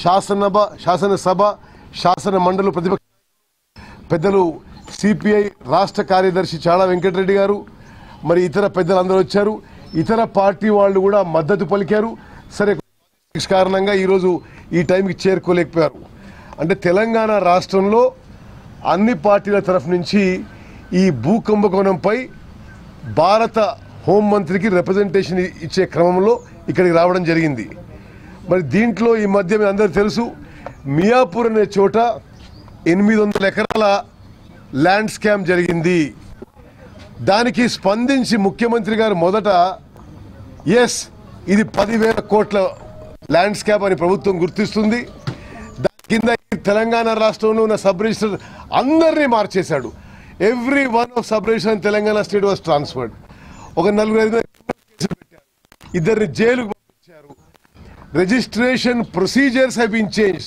శాసనసభ శాసన మండలి ప్రతిపక్ష పెద్దలు సిపిఐ రాష్ట్ర కార్యదర్శి చాడా వెంకటరెడ్డి గారు మరి ఇతర పెద్దలందరూ వచ్చారు. ఇతర పార్టీ వాళ్ళు కూడా మద్దతు పలికారు. సరే కారణంగా ఈరోజు ఈ టైంకి చేరుకోలేకపోయారు. అంటే తెలంగాణ రాష్ట్రంలో అన్ని పార్టీల తరఫు నుంచి ఈ భూ కుంభకోణంపై భారత హోంమంత్రికి రిప్రజెంటేషన్ ఇచ్చే క్రమంలో ఇక్కడికి రావడం జరిగింది. మరి దీంట్లో ఈ మధ్య మీ అందరూ తెలుసు, మియాపూర్ అనే చోట 800 ఎకరాల ల్యాండ్ స్కామ్ జరిగింది. దానికి స్పందించి ముఖ్యమంత్రి గారు మొదట ఇది 10,000 కోట్ల ల్యాండ్ స్కామ్ అని ప్రభుత్వం గుర్తిస్తుంది, దాని కింద తెలంగాణ రాష్ట్రంలో ఉన్న సబ్ రిజిస్టర్ అందరినీ మార్చేశాడు. Every one of sub registrar Telangana state was transferred. ఒక 4-5 కేసులు పెట్టారు, ఇద్దరిని జైలుకు పంపించారు. Registration procedures have been change.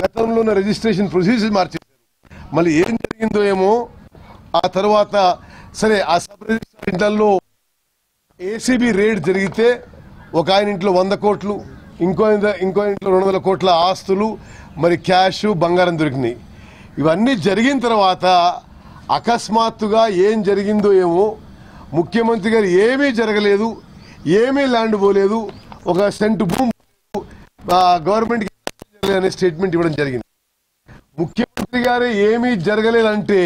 గతంలో ఉన్న రిజిస్ట్రేషన్ ప్రొసీజర్స్ మార్చేశారు. మళ్ళీ ఏం జరిగిందో ఏమో. ఆ తర్వాత సరే ఆ సబ్ రిజిస్టర్ ఇంట్లో ఏసీబీ రేడ్ జరిగితే ఒక ఆయన ఇంట్లో 100 కోట్లు, ఇంకో ఇంట్లో 200 కోట్ల ఆస్తులు, మరి క్యాష్ బంగారం దొరికినాయి. ఇవన్నీ జరిగిన తర్వాత అకస్మాత్తుగా ఏం జరిగిందో ఏమో, ముఖ్యమంత్రి గారు ఏమీ జరగలేదు, ఏమీ ల్యాండ్ పోలేదు, ఒక సెంటు భూమి గవర్నమెంట్కి అనే స్టేట్మెంట్ ఇవ్వడం జరిగింది. ముఖ్యమంత్రి గారు ఏమీ జరగలేదంటే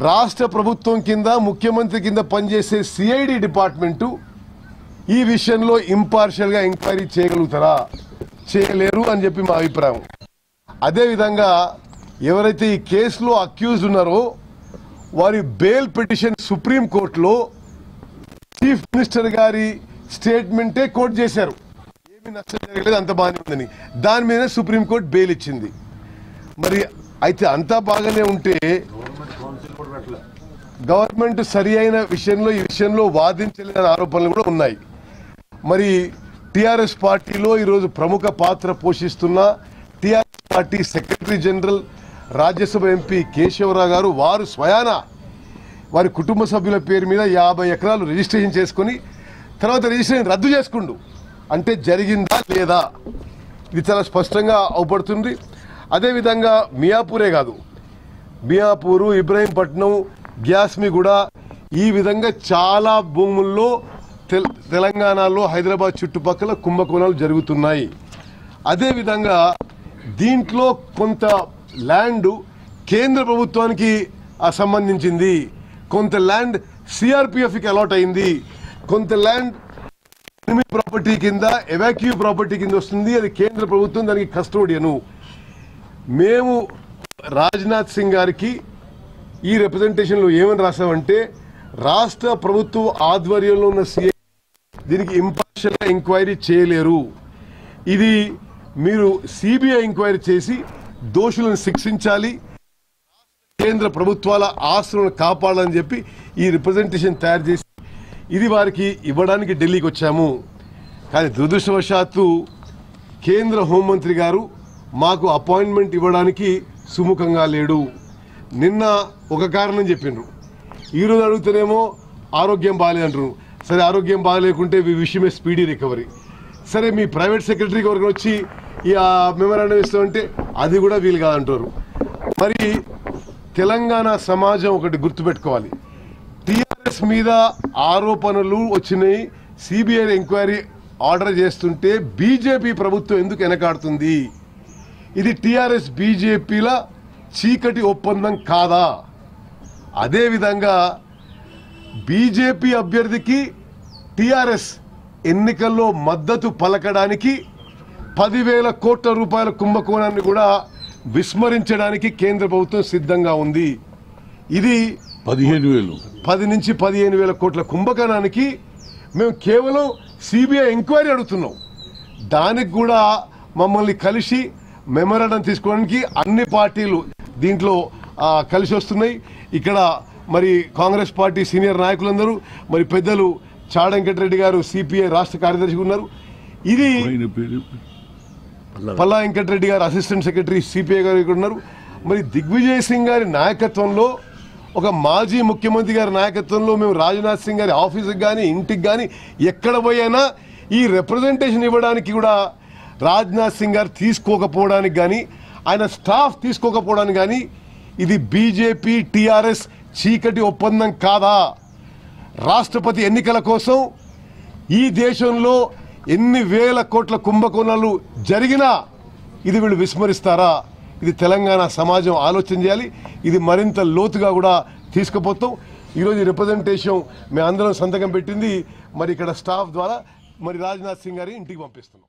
రాష్ట్ర ప్రభుత్వం కింద ముఖ్యమంత్రి కింద పనిచేసే సిఐడి డిపార్ట్మెంటు ఈ విషయంలో ఇంపార్షియల్గా ఎంక్వైరీ చేయగలుగుతారా? చేయలేరు అని చెప్పి మా అభిప్రాయం. అదేవిధంగా ఎవరైతే ఈ కేసులో అక్యూజ్డ్ ఉన్నారో వారి బెయిల్ పిటిషన్ సుప్రీంకోర్టులో చీఫ్ మినిస్టర్ గారి స్టేట్మెంటే కోట్ చేశారు. ఏమీ నష్టం జరగలేదు, అంత బాగానే ఉందని. దాని మీద సుప్రీంకోర్టు బెయిల్ ఇచ్చింది. మరి అయితే అంతా బాగానే ఉంటే గవర్నమెంట్ సరి అయిన ఈ విషయంలో వాదించలేని ఆరోపణలు కూడా ఉన్నాయి. మరి టిఆర్ఎస్ పార్టీలో ఈరోజు ప్రముఖ పాత్ర పోషిస్తున్న TRS party secretary general Rajya Sabha MP Keshava Rao garu వారు స్వయాన వారి కుటుంబ సభ్యుల పేరు మీద 50 ఎకరాలు రిజిస్ట్రేషన్ చేసుకుని తర్వాత రిజిస్ట్రేషన్ రద్దు చేసుకుండు. అంటే జరిగిందా లేదా ఇది చాలా స్పష్టంగా అవపడుతుంది. అదేవిధంగా మియాపూరే కాదు, మియాపూరు, ఇబ్రహీంపట్నం, గ్యాస్మిగూడ ఈ విధంగా చాలా భూముల్లో తెలంగాణలో హైదరాబాద్ చుట్టుపక్కల కుంభకోణాలు జరుగుతున్నాయి. అదేవిధంగా దీంట్లో కొంత ల్యాండ్ కేంద్ర ప్రభుత్వానికి సంబంధించింది, కొంత ల్యాండ్ సిఆర్పిఎఫ్కి అలాట్ అయింది, కొంత ల్యాండ్ ఎనిమీ ప్రాపర్టీ కింద ఎవాక్యూ ప్రాపర్టీ కింద వస్తుంది, అది కేంద్ర ప్రభుత్వం దానికి కస్టోడియను. మేము రాజ్నాథ్ సింగ్ గారికి ఈ రిప్రజెంటేషన్లో ఏమని రాసామంటే రాష్ట్ర ప్రభుత్వం ఆధ్వర్యంలో ఉన్న సిఐ దీనికి ఇంపార్షియల్గా ఎంక్వైరీ చేయలేరు, ఇది మీరు సిబిఐ ఎంక్వైరీ చేసి దోషులను శిక్షించాలి, కేంద్ర ప్రభుత్వాల ఆస్తులను కాపాడాలని చెప్పి ఈ రిప్రజెంటేషన్ తయారు చేసి ఇది వారికి ఇవ్వడానికి ఢిల్లీకి వచ్చాము. కానీ దురదృష్టవశాత్తు కేంద్ర హోంమంత్రి గారు మాకు అపాయింట్మెంట్ ఇవ్వడానికి సుముఖంగా లేడు. నిన్న ఒక కారణం చెప్పిండ్రు, ఈరోజు అడుగుతానేమో ఆరోగ్యం బాగాలేదంటారు. సరే ఆరోగ్యం బాగాలేకుంటే విషయమే స్పీడీ రికవరీ. సరే మీ ప్రైవేట్ సెక్రటరీకి వరకు వచ్చి ఈ మెమరాండం ఇస్తామంటే అది కూడా వీలు కాదంటారు. మరి తెలంగాణ సమాజం ఒకటి గుర్తుపెట్టుకోవాలి, టీఆర్ఎస్ మీద ఆరోపణలు వచ్చినాయి, సిబిఐ ఎంక్వైరీ ఆర్డర్ చేస్తుంటే బీజేపీ ప్రభుత్వం ఎందుకు వెనకాడుతుంది? ఇది టీఆర్ఎస్ బీజేపీల చీకటి ఒప్పందం కాదా? అదేవిధంగా బీజేపీ అభ్యర్థికి టీఆర్ఎస్ ఎన్నికల్లో మద్దతు పలకడానికి 10,000 కోట్ల రూపాయల కుంభకోణాన్ని కూడా విస్మరించడానికి కేంద్ర ప్రభుత్వం సిద్ధంగా ఉంది. ఇది 10 నుంచి 15,000 కోట్ల కుంభకోణానికి మేము కేవలం సిబిఐ ఎంక్వైరీ అడుగుతున్నాం. దానికి కూడా మమ్మల్ని కలిసి మెమరాండం తీసుకోవడానికి అన్ని పార్టీలు దీంట్లో కలిసి వస్తున్నాయి. ఇక్కడ మరి కాంగ్రెస్ పార్టీ సీనియర్ నాయకులందరూ, మరి పెద్దలు చాడా వెంకటరెడ్డి గారు సిపిఐ రాష్ట్ర కార్యదర్శిగా ఉన్నారు. ఇది పల్లా వెంకటరెడ్డి గారు అసిస్టెంట్ సెక్రటరీ సిపిఐ గారు ఇక్కడ ఉన్నారు. మరి దిగ్విజయ్ సింగ్ గారి నాయకత్వంలో, ఒక మాజీ ముఖ్యమంత్రి గారి నాయకత్వంలో మేము రాజ్నాథ్ సింగ్ గారి ఆఫీసుకి కానీ ఇంటికి కానీ ఎక్కడ పోయినా ఈ రిప్రజెంటేషన్ ఇవ్వడానికి కూడా రాజ్నాథ్ సింగ్ గారు తీసుకోకపోవడానికి కానీ ఆయన స్టాఫ్ తీసుకోకపోవడానికి కానీ ఇది బీజేపీ టీఆర్ఎస్ చీకటి ఒప్పందం కాదా? రాష్ట్రపతి ఎన్నికల కోసం ఈ దేశంలో ఎన్ని వేల కోట్ల కుంభకోణాలు జరిగినా ఇది వీళ్ళు విస్మరిస్తారా? ఇది తెలంగాణ సమాజం ఆలోచన చేయాలి. ఇది మరింత లోతుగా కూడా తీసుకుపోతాం. ఈరోజు రిప్రజెంటేషన్ మేము అందరం సంతకం పెట్టింది మరి ఇక్కడ స్టాఫ్ ద్వారా మరి రాజ్నాథ్ సింగ్ గారి ఇంటికి పంపిస్తున్నాం.